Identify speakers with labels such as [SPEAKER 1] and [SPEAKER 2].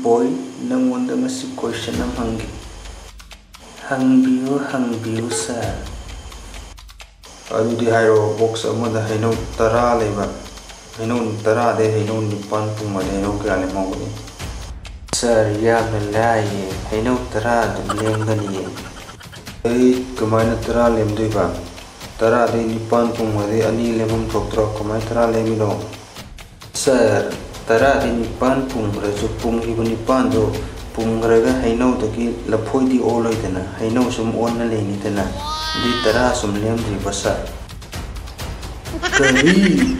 [SPEAKER 1] Boy, nangonda masi question am hangbiu sir. Adudi hairo box amada haino tara leba. Haino tara de haino nipan pumade haino kya le mawni. Sir yamna laaye haino tara dum lengani. Ei kamaina tara lemdui ba. Tara de nipan pumade ani lemum thoktra kamai tara lemino. Sir tara di nipan pungraja pungi nipan do pungraga hainau taki laphoi di oloi dana hainau sum onna leni dana di tara sum lem di basa kari